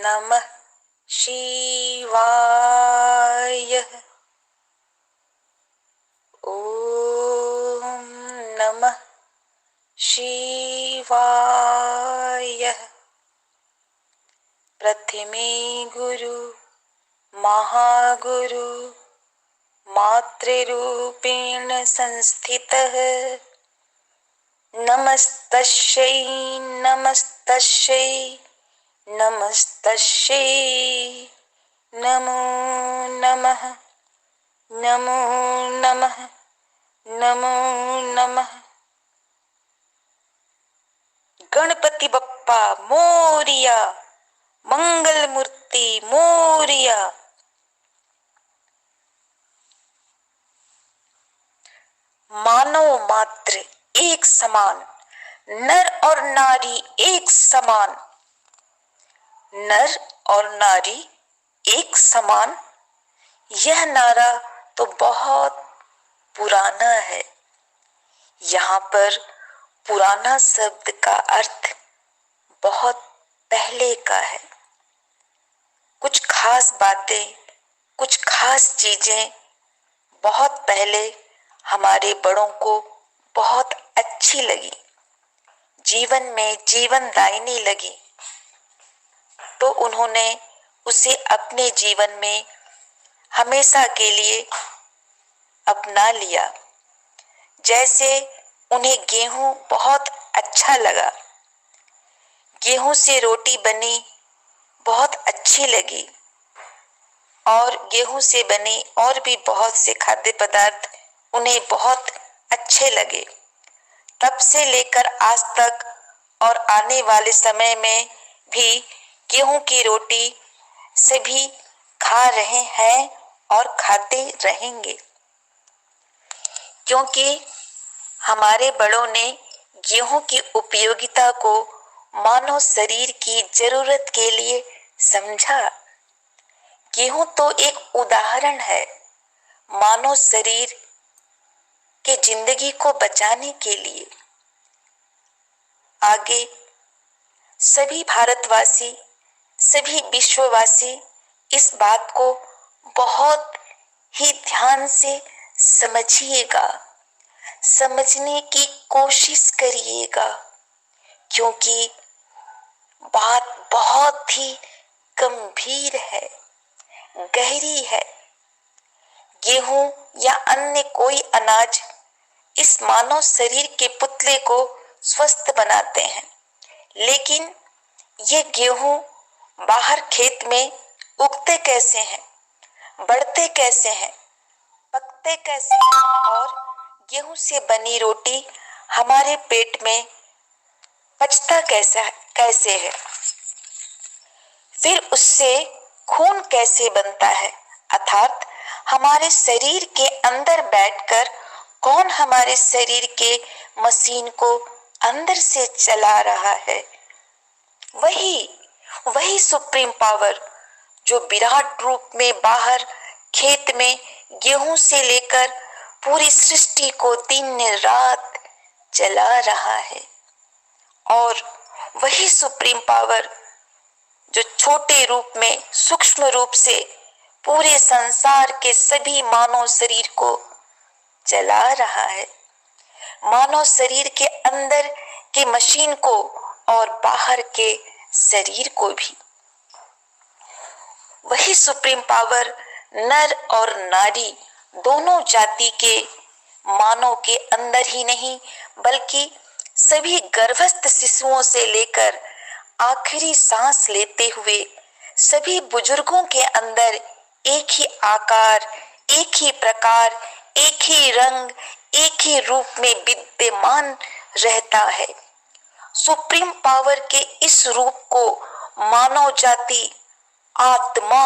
नमः शिवाय। ओम नमः शिवाय। प्रथमे गुरु महागुरु मातृरूपेण संस्थितः नमस्तस्यै नमस्तस्यै नमस्तस्यै नमो नमः नमो नमः नमो नमः। गणपति बप्पा मोरिया, मंगल मूर्ति मोरिया। मानव मात्र एक समान, नर और नारी एक समान, नर और नारी एक समान। यह नारा तो बहुत पुराना है। यहाँ पर पुराना शब्द का अर्थ बहुत पहले का है। कुछ खास बातें, कुछ खास चीजें बहुत पहले हमारे बड़ों को बहुत अच्छी लगी, जीवन में जीवनदायिनी लगी, तो उन्होंने उसे अपने जीवन में हमेशा के लिए अपना लिया। जैसे उन्हें गेहूं बहुत अच्छा लगा, गेहूं से रोटी बनी बहुत अच्छी लगी, और गेहूं से बने और भी बहुत से खाद्य पदार्थ उन्हें बहुत अच्छे लगे। तब से लेकर आज तक और आने वाले समय में भी गेहूं की रोटी सभी खा रहे हैं और खाते रहेंगे, क्योंकि हमारे बड़ों ने गेहूं की उपयोगिता को मानव शरीर की जरूरत के लिए समझा। गेहूं तो एक उदाहरण है मानव शरीर के जिंदगी को बचाने के लिए। आगे सभी भारतवासी, सभी विश्ववासी इस बात को बहुत ही ध्यान से समझिएगा, समझने की कोशिश करिएगा, क्योंकि बात बहुत ही गंभीर है, गहरी है। गेहूं या अन्य कोई अनाज इस मानव शरीर के पुतले को स्वस्थ बनाते हैं, लेकिन ये गेहूं बाहर खेत में उगते कैसे हैं, बढ़ते कैसे हैं, पकते कैसे हैं, और गेहूं से बनी रोटी हमारे पेट में पचता कैसे है, फिर उससे खून कैसे बनता है, अर्थात हमारे शरीर के अंदर बैठकर कौन हमारे शरीर के मशीन को अंदर से चला रहा है। वही सुप्रीम पावर जो विराट रूप में बाहर खेत में गेहूं से लेकर पूरी सृष्टि को दिन रात चला रहा है, और वही सुप्रीम पावर जो छोटे रूप में, सूक्ष्म रूप से पूरे संसार के सभी मानव शरीर को चला रहा है, मानव शरीर के अंदर के मशीन को और बाहर के शरीर को भी। वही सुप्रीम पावर नर और नारी दोनों जाति के मानव के अंदर ही नहीं, बल्कि सभी गर्भस्थ शिशुओं से लेकर आखिरी सांस लेते हुए सभी बुजुर्गों के अंदर एक ही आकार, एक ही प्रकार, एक ही रंग, एक ही रूप में विद्यमान रहता है। सुप्रीम पावर के इस रूप को मानव जाति आत्मा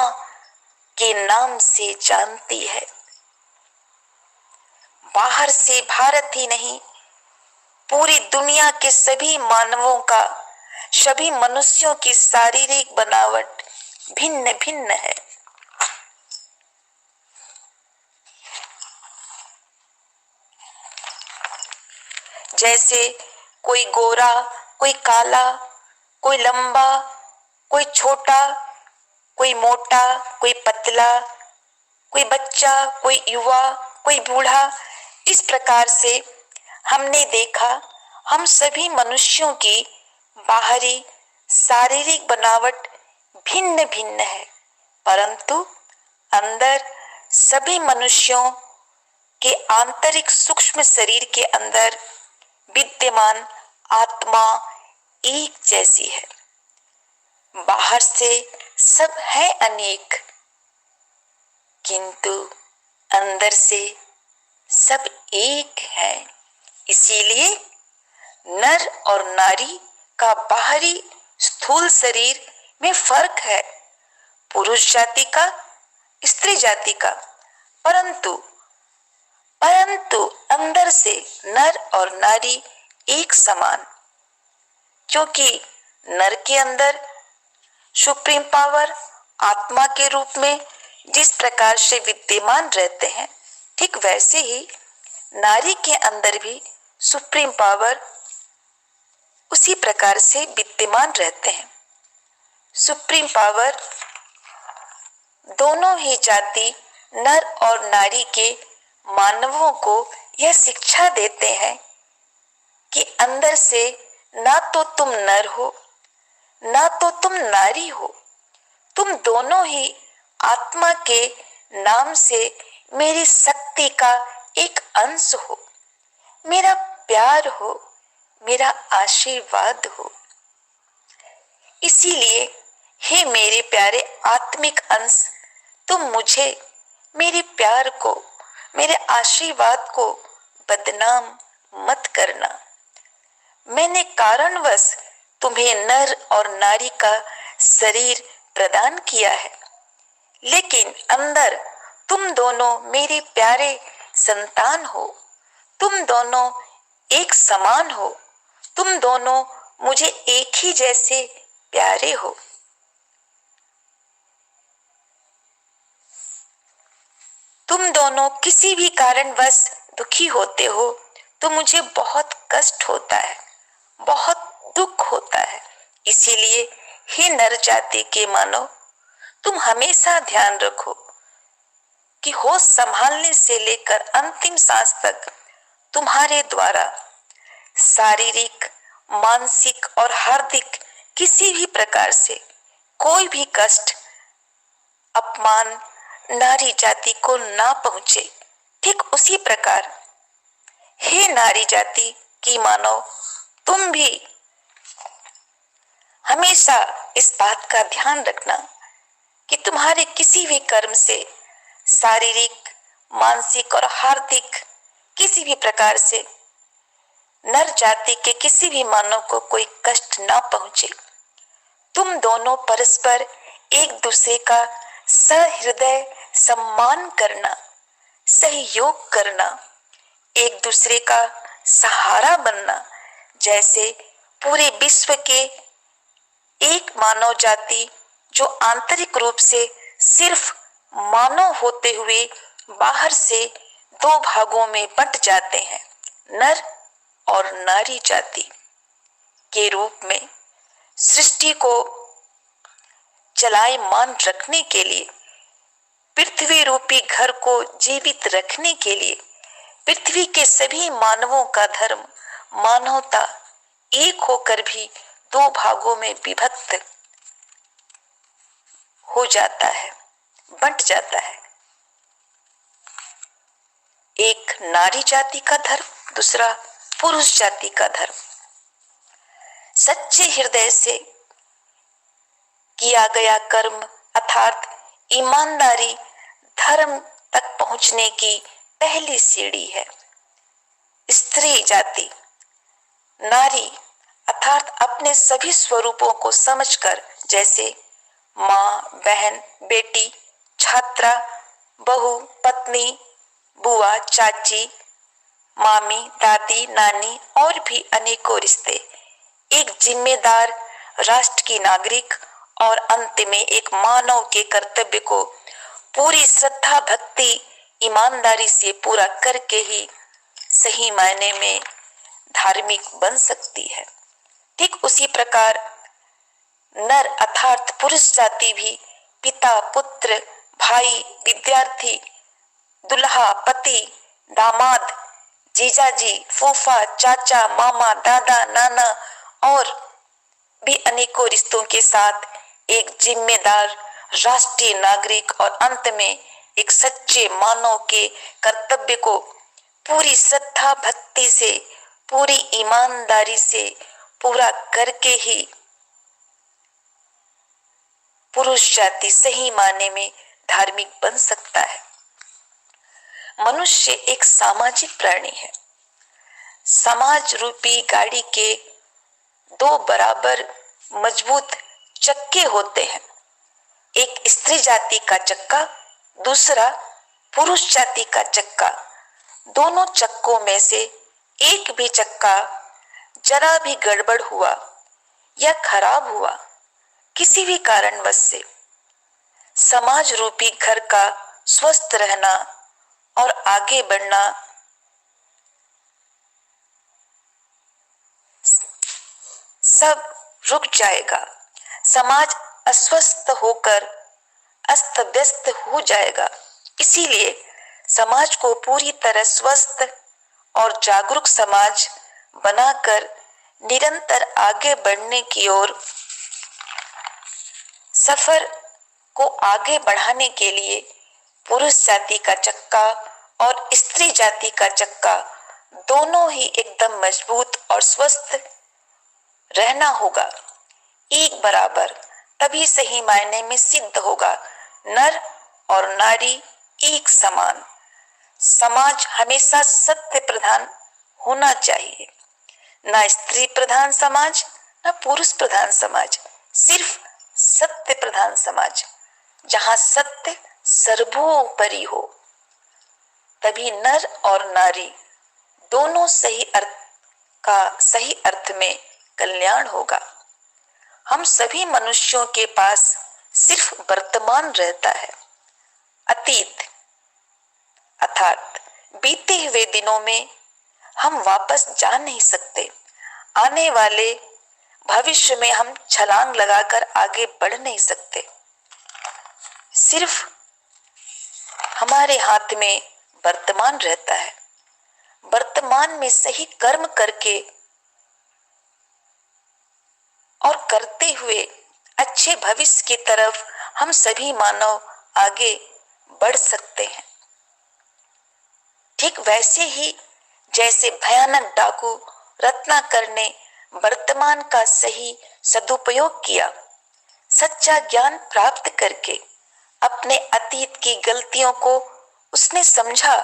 के नाम से जानती है। बाहर से भारत ही नहीं, पूरी दुनिया के सभी मानवों का, सभी मनुष्यों की शारीरिक बनावट भिन्न भिन्न है। जैसे कोई गोरा, कोई काला, कोई लंबा, कोई छोटा, कोई मोटा, कोई पतला, कोई बच्चा, कोई युवा, कोई बूढ़ा। इस प्रकार से हमने देखा हम सभी मनुष्यों की बाहरी शारीरिक बनावट भिन्न भिन्न है, परंतु अंदर सभी मनुष्यों के आंतरिक सूक्ष्म शरीर के अंदर विद्यमान आत्मा एक जैसी है। बाहर से सब है अनेक, किंतु अंदर से सब एक है। इसीलिए नर और नारी का बाहरी स्थूल शरीर में फर्क है, पुरुष जाति का, स्त्री जाति का, परंतु अंदर से नर और नारी एक समान, क्योंकि नर के अंदर सुप्रीम पावर आत्मा के रूप में जिस प्रकार से विद्यमान रहते हैं, ठीक वैसे ही नारी के अंदर भी सुप्रीम पावर उसी प्रकार से विद्यमान रहते हैं। सुप्रीम पावर दोनों ही जाति नर और नारी के मानवों को यह शिक्षा देते हैं कि अंदर से ना तो तुम नर हो, ना तो तुम नारी हो, तुम दोनों ही आत्मा के नाम से मेरी शक्ति का एक अंश हो, मेरा प्यार हो, मेरा आशीर्वाद हो। इसीलिए हे मेरे प्यारे आत्मिक अंश, तुम मुझे, मेरे प्यार को, मेरे आशीर्वाद को बदनाम मत करना। मैंने कारणवश तुम्हें नर और नारी का शरीर प्रदान किया है, लेकिन अंदर तुम दोनों मेरे प्यारे संतान हो, तुम दोनों एक समान हो, तुम दोनों मुझे एक ही जैसे प्यारे हो। तुम दोनों किसी भी कारणवश दुखी होते हो तो मुझे बहुत कष्ट होता है, बहुत दुख होता है। इसीलिए हे नर जाति के मानव, तुम हमेशा ध्यान रखो कि होश संभालने से लेकर अंतिम सांस तक तुम्हारे द्वारा शारीरिक, मानसिक और हार्दिक किसी भी प्रकार से कोई भी कष्ट, अपमान नारी जाति को ना पहुंचे। ठीक उसी प्रकार हे नारी जाति की मानव, तुम भी हमेशा इस बात का ध्यान रखना कि तुम्हारे किसी भी कर्म से शारीरिक, मानसिक और हार्दिक किसी भी प्रकार से नर जाति के किसी भी मानव को कोई कष्ट ना पहुंचे। तुम दोनों परस्पर एक दूसरे का सहृदय सम्मान करना, सहयोग करना, एक दूसरे का सहारा बनना, जैसे पूरे विश्व के एक मानव जाति जो आंतरिक रूप से सिर्फ मानव होते हुए बाहर से दो भागों में बंट जाते हैं, नर और नारी जाति के रूप में सृष्टि को चलायमान रखने के लिए, पृथ्वी रूपी घर को जीवित रखने के लिए, पृथ्वी के सभी मानवों का धर्म, मानवता एक होकर भी दो भागों में विभक्त हो जाता है, बंट जाता है। एक नारी जाति का धर्म, दूसरा पुरुष जाति का धर्म। सच्चे हृदय से किया गया कर्म अर्थात ईमानदारी धर्म तक पहुंचने की पहली सीढ़ी है। स्त्री जाति, नारी अर्थात अपने सभी स्वरूपों को समझकर, जैसे माँ, बहन, बेटी, छात्रा, बहू, पत्नी, बुआ, चाची, मामी, दादी, नानी और भी अनेकों रिश्ते, एक जिम्मेदार राष्ट्र की नागरिक और अंत में एक मानव के कर्तव्य को पूरी श्रद्धा, भक्ति, ईमानदारी से पूरा करके ही सही मायने में धार्मिक बन सकती है। ठीक उसी प्रकार नर अर्थात पुरुष जाति भी पिता, पुत्र, भाई, विद्यार्थी, दुल्हा, पति, दामाद, जीजाजी, फूफा, चाचा, मामा, दादा, नाना और भी अनेकों रिश्तों के साथ एक जिम्मेदार राष्ट्रीय नागरिक और अंत में एक सच्चे मानव के कर्तव्य को पूरी श्रद्धा भक्ति से, पूरी ईमानदारी से पूरा करके ही पुरुष जाति सही मायने में धार्मिक बन सकता है। मनुष्य एक सामाजिक प्राणी है। समाज रूपी गाड़ी के दो बराबर मजबूत चक्के होते हैं, एक स्त्री जाति का चक्का, दूसरा पुरुष जाति का चक्का। दोनों चक्कों में से एक भी चक्का जरा भी गड़बड़ हुआ या खराब हुआ किसी भी कारणवश से समाज रूपी घर का स्वस्थ रहना और आगे बढ़ना सब रुक जाएगा। समाज अस्वस्थ होकर अस्त व्यस्त हो जाएगा। इसीलिए समाज को पूरी तरह स्वस्थ और जागरूक समाज बनाकर निरंतर आगे बढ़ने की ओर सफर को आगे बढ़ाने के लिए पुरुष जाति का चक्का और स्त्री जाति का चक्का दोनों ही एकदम मजबूत और स्वस्थ रहना होगा, एक बराबर। तभी सही मायने में सिद्ध होगा नर और नारी एक समान। समाज हमेशा सत्य प्रधान होना चाहिए, ना स्त्री प्रधान समाज ना पुरुष प्रधान समाज, सिर्फ सत्य प्रधान समाज जहां सत्य सर्वोपरि हो। तभी नर और नारी दोनों सही अर्थ में कल्याण होगा। हम सभी मनुष्यों के पास सिर्फ वर्तमान रहता है। अतीत अर्थात बीते हुए दिनों में हम वापस जा नहीं सकते। आने वाले भविष्य में हम छलांग लगाकर आगे बढ़ नहीं सकते। सिर्फ हमारे हाथ में वर्तमान रहता है। वर्तमान में सही कर्म करके और करते हुए अच्छे भविष्य की तरफ हम सभी मानव आगे बढ़ सकते हैं। ठीक वैसे ही जैसे भयानक डाकू रत्नाकर ने वर्तमान का सही सदुपयोग किया, सच्चा ज्ञान प्राप्त करके अपने अतीत की गलतियों को उसने समझा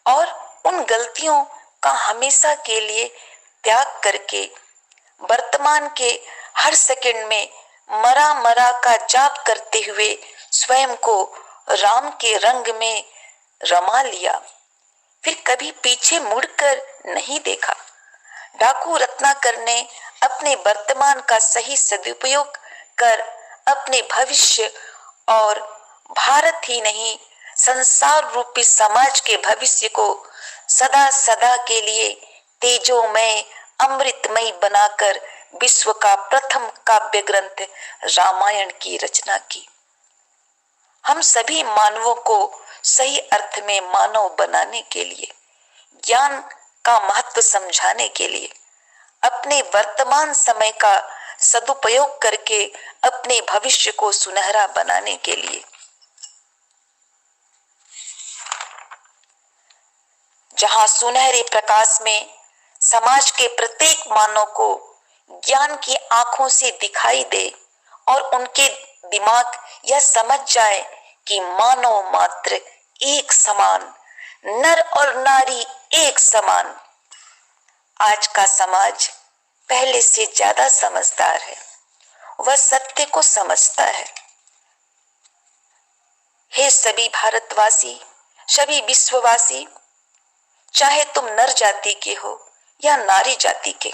और उन गलतियों का हमेशा के लिए त्याग करके वर्तमान के हर सेकंड में मरा मरा का जाप करते हुए स्वयं को राम के रंग में रमा लिया। फिर कभी पीछे मुड़कर नहीं देखा। डाकू रत्नाकर ने अपने वर्तमान का सही सदुपयोग कर अपने भविष्य और भारत ही नहीं संसार रूपी समाज के भविष्य को सदा सदा के लिए तेजोमय अमृतमय बनाकर विश्व का प्रथम काव्य ग्रंथ रामायण की रचना की। हम सभी मानवों को सही अर्थ में मानव बनाने के लिए, ज्ञान का महत्व समझाने के लिए, अपने वर्तमान समय का सदुपयोग करके अपने भविष्य को सुनहरा बनाने के लिए, जहां सुनहरे प्रकाश में समाज के प्रत्येक मानव को ज्ञान की आंखों से दिखाई दे और उनके दिमाग यह समझ जाए कि मानव मात्र एक समान, नर और नारी एक समान। आज का समाज पहले से ज्यादा समझदार है, वह सत्य को समझता है। हे सभी भारतवासी, सभी विश्ववासी, चाहे तुम नर जाति के हो या नारी जाति के,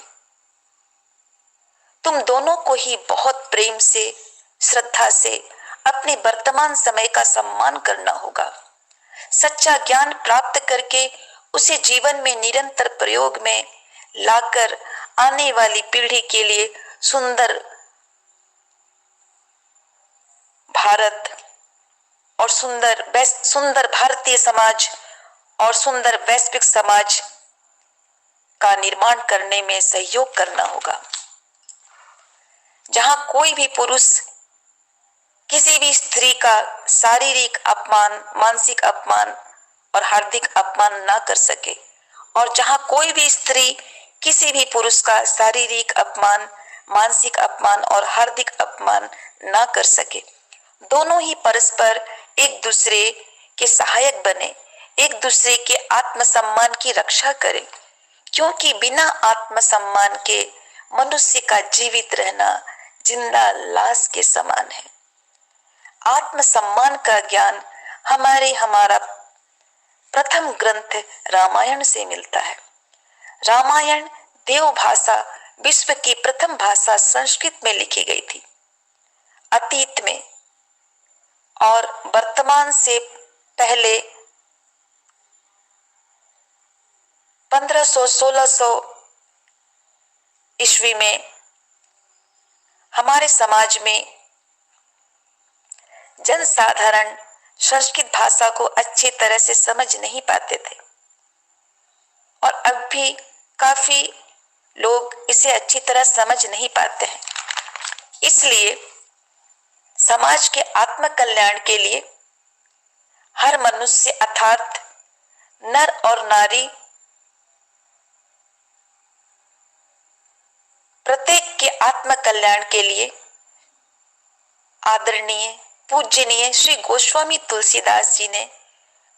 तुम दोनों को ही बहुत प्रेम से, श्रद्धा से अपने वर्तमान समय का सम्मान करना होगा। सच्चा ज्ञान प्राप्त करके उसे जीवन में निरंतर प्रयोग में लाकर आने वाली पीढ़ी के लिए सुंदर भारत सुंदर भारतीय समाज और सुंदर वैश्विक समाज का निर्माण करने में सहयोग करना होगा, जहां कोई भी पुरुष किसी भी स्त्री का शारीरिक अपमान, मानसिक अपमान और हार्दिक अपमान ना कर सके, और जहां कोई भी स्त्री किसी भी पुरुष का शारीरिक अपमान, मानसिक अपमान और हार्दिक अपमान ना कर सके। दोनों ही परस्पर एक दूसरे के सहायक बने, एक दूसरे के आत्मसम्मान की रक्षा करें, क्योंकि बिना आत्मसम्मान के मनुष्य का जीवित रहना जिंदा लाश के समान है। आत्मसम्मान का ज्ञान हमारा प्रथम ग्रंथ रामायण से मिलता है। रामायण देव भाषा, विश्व की प्रथम भाषा संस्कृत में लिखी गई थी। अतीत में और वर्तमान से पहले 1500-1600 ईस्वी में हमारे समाज में जनसाधारण संस्कृत भाषा को अच्छी तरह से समझ नहीं पाते थे, और अब भी काफी लोग इसे अच्छी तरह समझ नहीं पाते हैं। इसलिए समाज के आत्म कल्याण के लिए हर मनुष्य अर्थात नर और नारी प्रत्येक के आत्म कल्याण के लिए आदरणीय पूजनीय श्री गोस्वामी तुलसीदास जी ने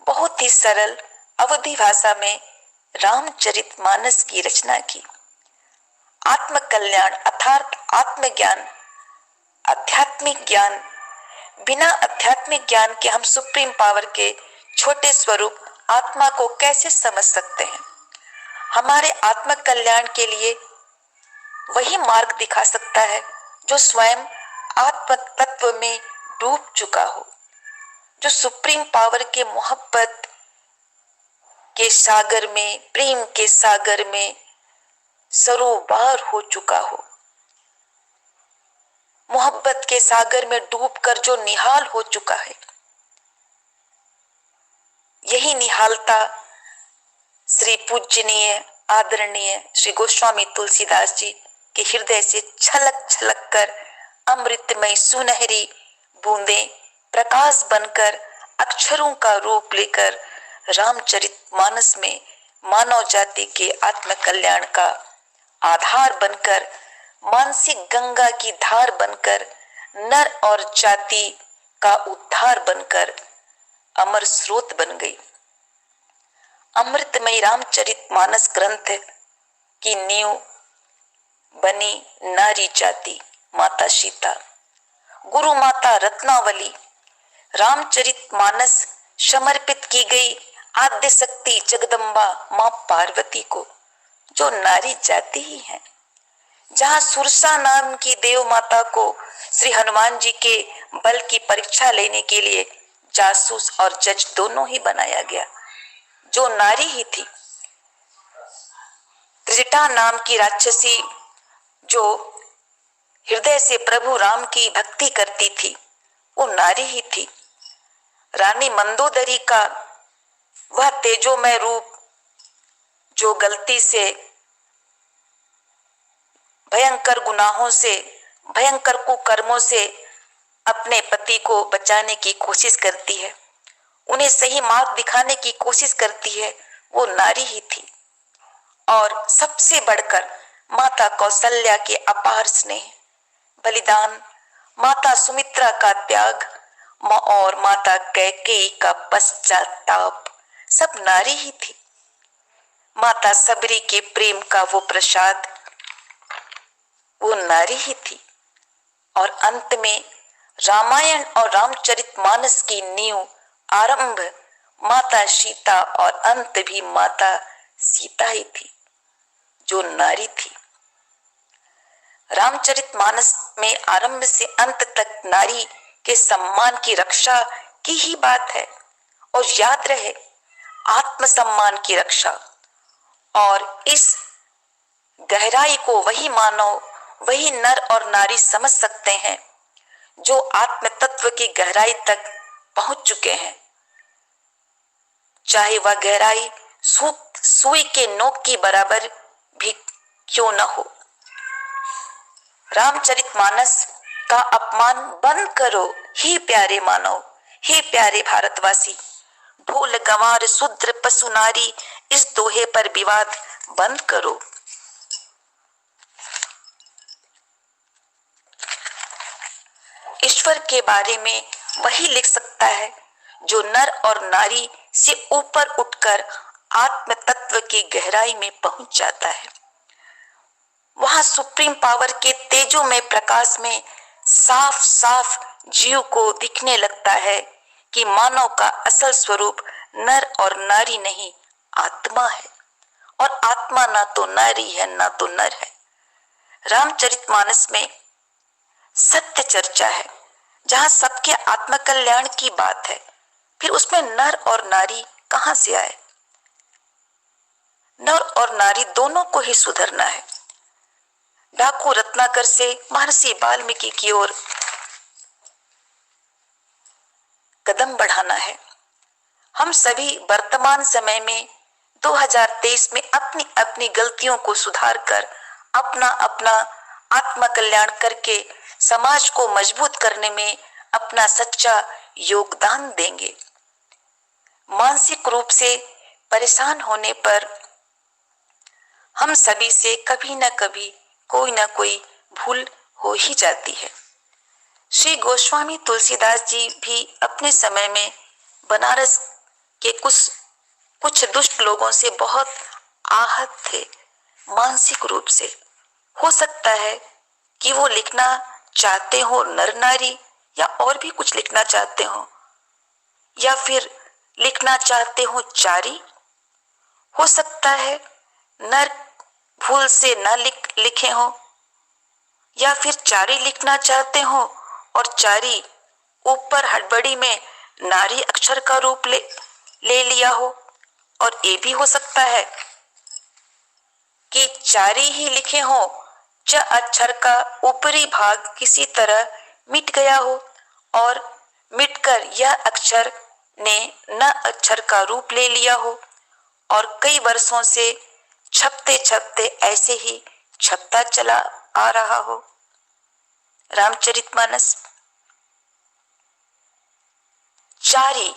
बहुत ही सरल अवधी भाषा में रामचरितमानस की रचना की। आत्म कल्याण अर्थात आत्मज्ञान, आध्यात्मिक ज्ञान, बिना आध्यात्मिक ज्ञान के हम सुप्रीम पावर के छोटे स्वरूप आत्मा को कैसे समझ सकते हैं। हमारे आत्म कल्याण के लिए वही मार्ग दिखा सकता है जो स्वयं आत्म तत्व में डूब चुका हो, जो सुप्रीम पावर के मोहब्बत के सागर में, प्रेम के सागर में सरोवर हो चुका हो, मोहब्बत के सागर में डूबकर जो निहाल हो चुका है। यही निहालता श्री पूजनीय आदरणीय श्री गोस्वामी तुलसीदास जी के हृदय से छलक छलक कर अमृतमय सुनहरी बूंदें प्रकाश बनकर अक्षरों का रूप लेकर रामचरितमानस में मानव जाति के आत्म कल्याण का आधार बनकर, मानसिक गंगा की धार बनकर, नर और जाति का उद्धार बनकर अमर स्रोत बन गई। अमृतमयी रामचरितमानस ग्रंथ की नींव बनी नारी जाति माता सीता, गुरु माता रत्नावली। रामचरितमानस समर्पित की गई आद्य शक्ति जगदम्बा मां पार्वती को, जो नारी जाति ही है। जहां सुरसा नाम की देव माता को श्री हनुमान जी के बल की परीक्षा लेने के लिए जासूस और जज दोनों ही बनाया गया, जो नारी ही थी। त्रिजटा नाम की राक्षसी जो हृदय से प्रभु राम की भक्ति करती थी, वो नारी ही थी। रानी मंदोदरी का वह तेजोमय रूप जो गलती से, भयंकर गुनाहों से, भयंकर कुकर्मों से अपने पति को बचाने की कोशिश करती है, उन्हें सही मार्ग दिखाने की कोशिश करती है, वो नारी ही थी। और सबसे बढ़कर माता कौशल्या के अपार स्नेह, बलिदान, माता सुमित्रा का त्याग और माता कैकेयी का पश्चाताप, सब नारी ही थी। माता सबरी के प्रेम का वो प्रसाद, वो नारी ही थी। और अंत में रामायण और रामचरितमानस की नींव, आरंभ माता सीता और अंत भी माता सीता ही थी, जो नारी थी। रामचरितमानस में आरंभ से अंत तक नारी के सम्मान की रक्षा की ही बात है। और याद रहे, आत्मसम्मान की रक्षा। और इस गहराई को वही मानव, वही नर और नारी समझ सकते हैं जो आत्म तत्व की गहराई तक पहुंच चुके हैं, चाहे वह गहराई सुई के नोक की बराबर भी क्यों न हो। रामचरितमानस का अपमान बंद करो ही प्यारे मानव, हे प्यारे भारतवासी। ढोल गंवार शूद्र पशु नारी, इस दोहे पर विवाद बंद करो। ईश्वर के बारे में वही लिख सकता है जो नर और नारी से ऊपर उठकर आत्म तत्व की गहराई में पहुंच जाता है। वहां सुप्रीम पावर के तेजो में प्रकाश में साफ साफ जीव को दिखने लगता है कि मानव का असल स्वरूप नर और नारी नहीं, आत्मा है, और आत्मा ना तो नारी है ना तो नर है। रामचरितमानस में सत्य चर्चा है, जहां सबके आत्मकल्याण की बात है, फिर उसमें नर और नारी कहां से आए? नर और नारी दोनों को ही सुधरना है। डाकू रत्नाकर से महर्षि वाल्मीकि की ओर कदम बढ़ाना है। हम सभी वर्तमान समय में 2023 में अपनी अपनी गलतियों को सुधार कर अपना अपना आत्मकल्याण करके समाज को मजबूत करने में अपना सच्चा योगदान देंगे। मानसिक रूप से परेशान होने पर हम सभी से कभी न कभी कोई न कोई भूल हो ही जाती है। श्री गोस्वामी तुलसीदास जी भी अपने समय में बनारस के कुछ दुष्ट लोगों से बहुत आहत थे मानसिक रूप से। हो सकता है कि वो लिखना चाहते हो नर नारी, या और भी कुछ लिखना चाहते हो, या फिर लिखना चाहते हो चारी। हो सकता है नर भूल से न लिखे हो, या फिर चारी लिखना चाहते हो और चारी ऊपर हड़बड़ी में नारी अक्षर का रूप ले लिया हो। और ये भी हो सकता है कि चारी ही लिखे हो, च अक्षर का ऊपरी भाग किसी तरह मिट गया हो और मिटकर यह अक्षर ने न अक्षर का रूप ले लिया हो और कई वर्षों से छपते छपते ऐसे ही छपता चला आ रहा हो। रामचरितमानस चारी,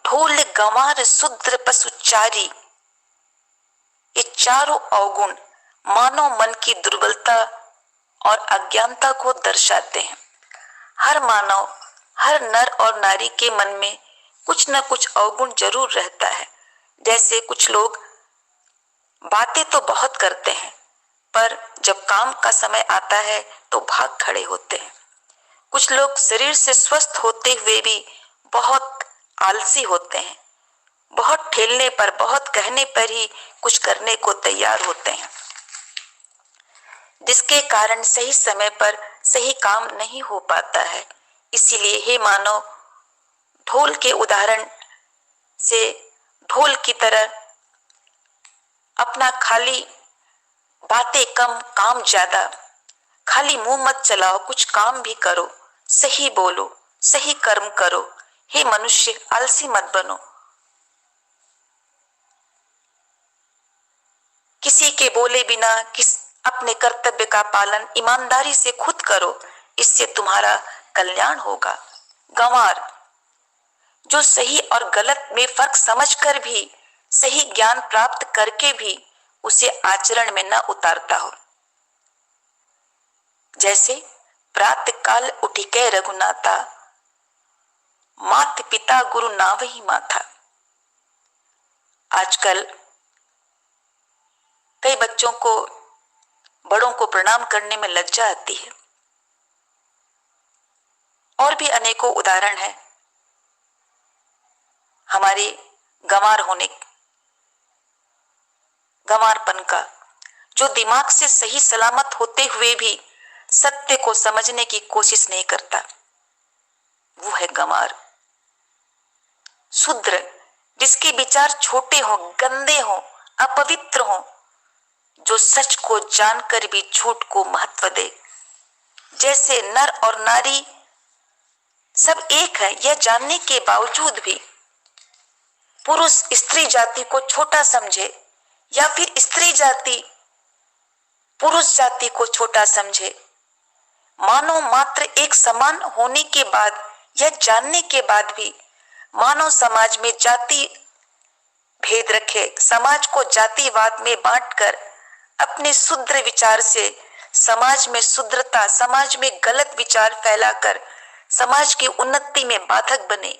ढोल गंवार शूद्र पशु चारी, ये चारों अवगुण मानव मन की दुर्बलता और अज्ञानता को दर्शाते हैं। हर मानव, हर नर और नारी के मन में कुछ न कुछ अवगुण जरूर रहता है। जैसे कुछ लोग बातें तो बहुत करते हैं, पर जब काम का समय आता है तो भाग खड़े होते हैं। कुछ लोग शरीर से स्वस्थ होते हुए भी बहुत आलसी होते हैं। बहुत ठेलने पर, बहुत कहने पर ही कुछ करने को तैयार होते हैं, जिसके कारण सही समय पर सही काम नहीं हो पाता है। इसीलिए हे मानव, ढोल के उदाहरण से ढोल की तरह अपना खाली बातें कम काम ज्यादा, खाली मुंह मत चलाओ, कुछ काम भी करो, सही बोलो, सही कर्म करो। हे मनुष्य, आलसी मत बनो। किसी के बोले बिना अपने कर्तव्य का पालन ईमानदारी से खुद करो, इससे तुम्हारा कल्याण होगा। गंवार, जो सही और गलत में फर्क समझकर भी, सही ज्ञान प्राप्त करके भी उसे आचरण में न उतारता हो। जैसे प्रातः काल उठिके रघुनाथा, मात पिता गुरु नावहि माथा। आजकल कई बच्चों को, बड़ों को प्रणाम करने में लज्जा आती है। और भी अनेकों उदाहरण हैं हमारे गंवारपन का, जो दिमाग से सही सलामत होते हुए भी सत्य को समझने की कोशिश नहीं करता, वो है गंवार। शूद्र, जिसके विचार छोटे हों, गंदे हों, अपवित्र हों, जो सच को जानकर भी झूठ को महत्व दे। जैसे नर और नारी सब एक है यह जानने के बावजूद भी पुरुष स्त्री जाति को छोटा समझे या फिर स्त्री जाति पुरुष जाति को छोटा समझे, मानव मात्र एक समान होने के बाद यह जानने के बाद भी मानव समाज में जाति भेद रखे, समाज को जातिवाद में बांटकर अपने शूद्र विचार से समाज में शूद्रता, समाज में गलत विचार फैलाकर समाज की उन्नति में बाधक बने।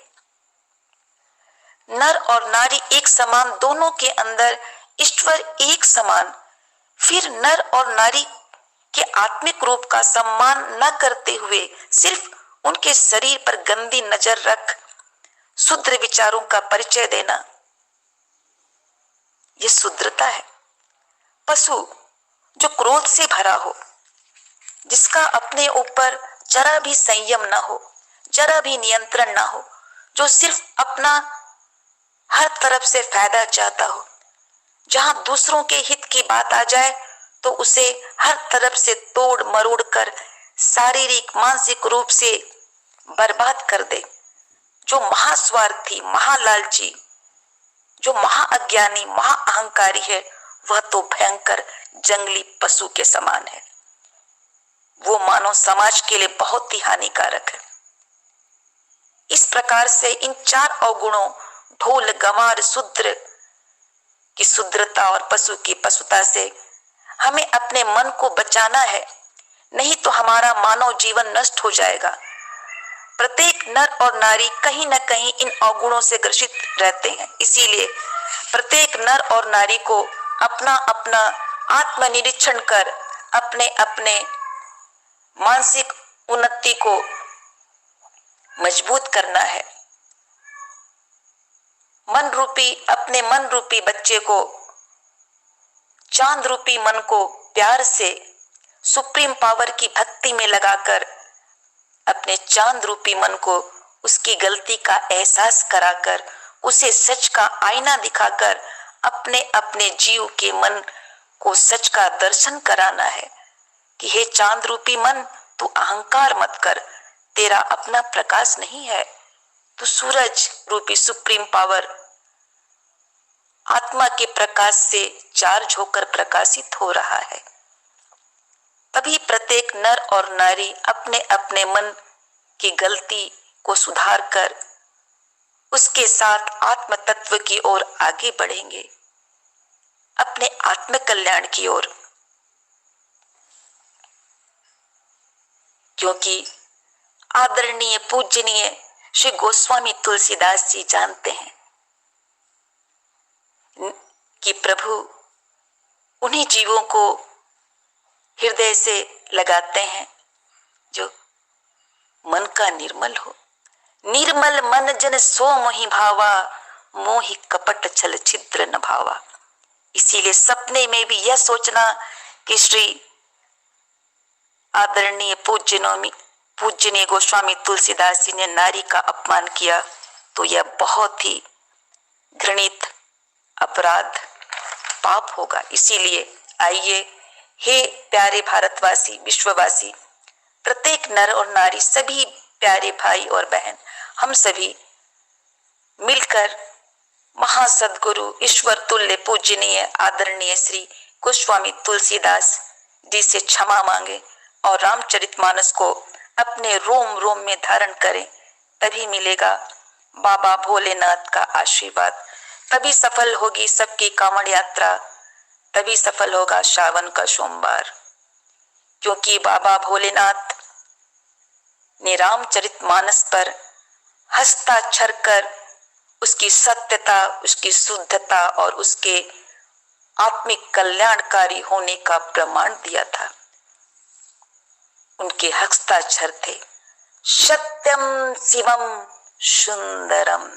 नर और नारी एक समान, दोनों के अंदर ईश्वर एक समान, फिर नर और नारी के आत्मिक रूप का सम्मान न करते हुए सिर्फ उनके शरीर पर गंदी नजर रख शूद्र विचारों का परिचय देना, यह शूद्रता है। पशु जो क्रोध से भरा हो, जिसका अपने ऊपर जरा भी संयम ना हो, जरा भी नियंत्रण ना हो, जो सिर्फ अपना हर तरफ से फायदा चाहता हो, जहां दूसरों के हित की बात आ जाए तो उसे हर तरफ से तोड़ मरोड़ कर शारीरिक मानसिक रूप से बर्बाद कर दे, जो महास्वार्थी, महालालची, जो महाअज्ञानी, महाअहंकारी है, वह तो भयंकर जंगली पशु के समान है। वो मानव समाज के लिए बहुत ही हानिकारक है। इस प्रकार से इन चार अवगुणों ढोल गंवार शूद्र की शूद्रता और पशु की पशुता से हमें अपने मन को बचाना है, नहीं तो हमारा मानव जीवन नष्ट हो जाएगा। प्रत्येक नर और नारी कहीं न कहीं इन अवगुणों से ग्रसित रहते हैं, इसीलिए प्रत्येक नर और नारी को अपना अपना आत्मनिरीक्षण कर अपने अपने मानसिक उन्नति को मजबूत करना है। अपने मन रूपी बच्चे को, चांद रूपी मन को प्यार से सुप्रीम पावर की भक्ति में लगाकर अपने चांद रूपी मन को उसकी गलती का एहसास कराकर उसे सच का आईना दिखाकर अपने अपने जीव के मन को सच का दर्शन कराना है कि हे चांद रूपी मन, तू अहंकार मत कर, तेरा अपना प्रकाश नहीं है, तू सूरज रूपी सुप्रीम पावर आत्मा के प्रकाश से चार्ज होकर प्रकाशित हो रहा है। तभी प्रत्येक नर और नारी अपने अपने मन की गलती को सुधार कर उसके साथ आत्म तत्व की ओर आगे बढ़ेंगे, अपने आत्म कल्याण की ओर। क्योंकि आदरणीय पूजनीय श्री गोस्वामी तुलसीदास जी जानते हैं कि प्रभु उन्हीं जीवों को हृदय से लगाते हैं जो मन का निर्मल हो। निर्मल मन जन सो मोहि भावा, मोहि कपट छल छिद्र न भावा। इसीलिए सपने में भी यह सोचना कि श्री आदरणीय पूजनीय गोस्वामी तुलसीदास जी ने नारी का अपमान किया तो यह बहुत ही घृणित अपराध पाप होगा। इसीलिए आइए हे प्यारे भारतवासी, विश्ववासी, प्रत्येक नर और नारी, सभी प्यारे भाई और बहन, हम सभी मिलकर महासद्गुरु ईश्वर तुल्य पूजनीय आदरणीय श्री गोस्वामी तुलसीदास जी से क्षमा मांगे और रामचरितमानस को अपने रोम रोम में धारण करें। तभी मिलेगा बाबा भोलेनाथ का आशीर्वाद, तभी सफल होगी सबकी कांवड़ यात्रा, तभी सफल होगा श्रावण का सोमवार। क्योंकि बाबा भोलेनाथ ने रामचरितमानस पर हस्ताक्षर कर उसकी सत्यता, उसकी शुद्धता और उसके आत्मिक कल्याणकारी होने का प्रमाण दिया था। उनके हस्ताक्षर थे सत्यम शिवम सुंदरम।